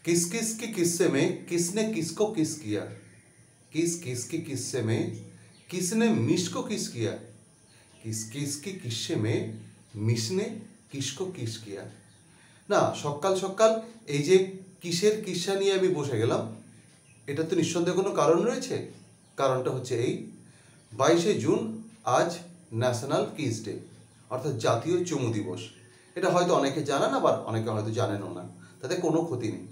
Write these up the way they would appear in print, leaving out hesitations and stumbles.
किस किस के किस्से में किसने किसको किस किया। किस किस के किस्से में किसने मिश को किस किया। किस किस के किस्से में मिशने किसको किस किया। না সকাল সকাল এই যে কিসের কিসসা নিয়ে আমি বসে গেলাম, এটা তো নিঃসন্দেহে কোনো কারণ রয়েছে। কারণটা হচ্ছে এই 22শে জুন আজ ন্যাশনাল কিস ডে, অর্থাৎ জাতীয় চুমু দিবস। এটা হয়তো অনেকে জানেন, আবার অনেকে হয়তো জানেনও না, তাতে কোনো ক্ষতি নেই।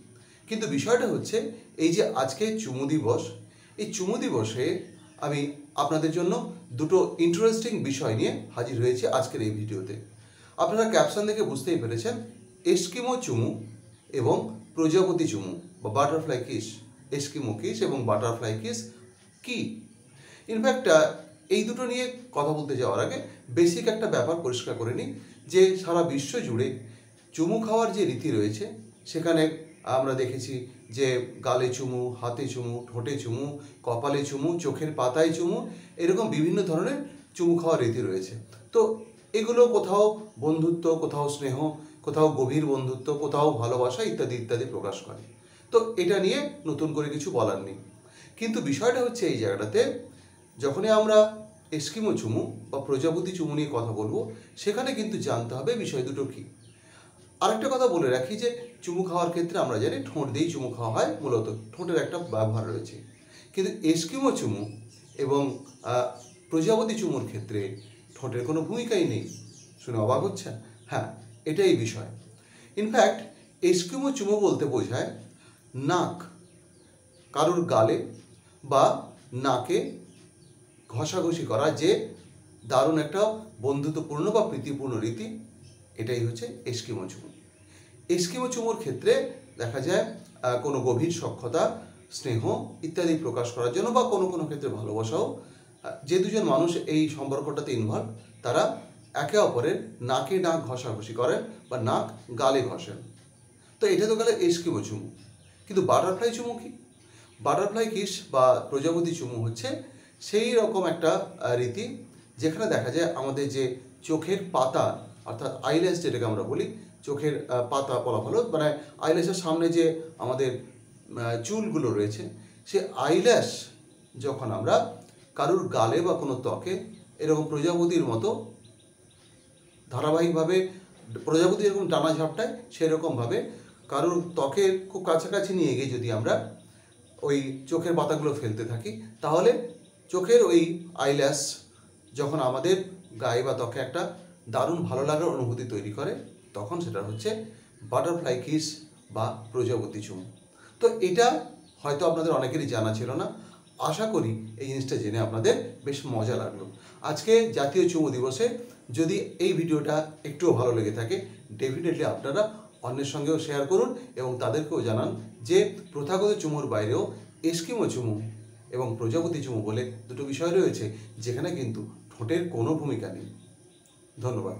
কিন্তু বিষয়টা হচ্ছে এই যে আজকে চুমু দিবস, এই চুমু দিবসে আমি আপনাদের জন্য দুটো ইন্টারেস্টিং বিষয় নিয়ে হাজির হয়েছি আজকের এই ভিডিওতে। আপনারা ক্যাপশন দেখে বুঝতেই পেরেছেন, এস্কিমো চুমু এবং প্রজাপতি চুমু বা বাটারফ্লাই কিস। এস্কিমো কিস এবং বাটারফ্লাই কিস কি? ইনফ্যাক্ট এই দুটো নিয়ে কথা বলতে যাওয়ার আগে বেসিক একটা ব্যাপার পরিষ্কার করে নিই, যে সারা বিশ্ব জুড়ে চুমু খাওয়ার যে রীতি রয়েছে, সেখানে আমরা দেখেছি যে গালে চুমু, হাতে চুমু, ঠোঁটে চুমু, কপালে চুমু, চোখের পাতায় চুমু, এরকম বিভিন্ন ধরনের চুমু খাওয়ার রীতি রয়েছে। তো এগুলো কোথাও বন্ধুত্ব, কোথাও স্নেহ, কোথাও গভীর বন্ধুত্ব, কোথাও ভালোবাসা ইত্যাদি ইত্যাদি প্রকাশ করে। তো এটা নিয়ে নতুন করে কিছু বলার নেই। কিন্তু বিষয়টা হচ্ছে এই জায়গাটাতে যখনই আমরা এস্কিমো চুমু বা প্রজাপতি চুমু নিয়ে কথা বলবো, সেখানে কিন্তু জানতে হবে বিষয় দুটো কী। আরেকটা কথা বলে রাখি যে চুমু খাওয়ার ক্ষেত্রে আমরা জানি ঠোঁট দিয়েই চুমু খাওয়া হয়, মূলত ঠোঁটের একটা ব্যবহার রয়েছে। কিন্তু এস্কিমো চুমু এবং প্রজাপতি চুমুর ক্ষেত্রে ঠোঁটের কোনো ভূমিকাই নেই। শুনে অবাক হচ্ছেন? হ্যাঁ, এটাই বিষয়। ইনফ্যাক্ট এস্কিমো চুমু বলতে বোঝায় নাক, কারুর গালে বা নাকে ঘষাঘষি করা, যে দারুণ একটা বন্ধুত্বপূর্ণ বা প্রীতিপূর্ণ রীতি, এটাই হচ্ছে এস্কিমো চুমু। এস্কিমো চুমুর ক্ষেত্রে দেখা যায় কোনো গভীর সখ্যতা, স্নেহ ইত্যাদি প্রকাশ করার জন্য, বা কোনো কোনো ক্ষেত্রে ভালোবাসাও, যে দুজন মানুষ এই সম্পর্কটাতে ইনভলভ, তারা একে অপরের নাকে নাক ঘষাঘষি করেন বা নাক গালে ঘষেন। তো এটা তো গেলে এস্কিমো চুমু। কিন্তু বাটারফ্লাই চুমু কি? বাটারফ্লাই কিস বা প্রজাপতি চুমু হচ্ছে সেই রকম একটা রীতি, যেখানে দেখা যায় আমাদের যে চোখের পাতা, অর্থাৎ আইল্যাশ যেটাকে আমরা বলি, চোখের পাতা বলা ভালো, মানে আইল্যাশের সামনে যে আমাদের চুলগুলো রয়েছে, সে আইল্যাশ যখন আমরা কারুর গালে বা কোনো ত্বকে এরকম প্রজাপতির মতো ধারাবাহিকভাবে, প্রজাপতি যেরকম টানা ঝাপটায় সেরকমভাবে কারুর ত্বকের খুব কাছাকাছি নিয়ে গিয়ে যদি আমরা ওই চোখের পাতাগুলো ফেলতে থাকি, তাহলে চোখের ওই আইল্যাশ যখন আমাদের গায়ে বা ত্বকে একটা দারুণ ভালো লাগার অনুভূতি তৈরি করে, তখন সেটা হচ্ছে বাটারফ্লাই কিস বা প্রজাপতি চুমু। তো এটা হয়তো আপনাদের অনেকেরই জানা ছিল না। আশা করি এই জিনিসটা জেনে আপনাদের বেশ মজা লাগলো। আজকে জাতীয় চুমু দিবসে যদি এই ভিডিওটা একটুও ভালো লেগে থাকে, ডেফিনেটলি আপনারা অন্যের সঙ্গেও শেয়ার করুন এবং তাদেরকেও জানান যে প্রথাগত চুমুর বাইরেও এস্কিমো চুমু এবং প্রজাপতি চুমু বলে দুটো বিষয় রয়েছে, যেখানে কিন্তু ঠোঁটের কোনো ভূমিকা নেই। ধন্যবাদ।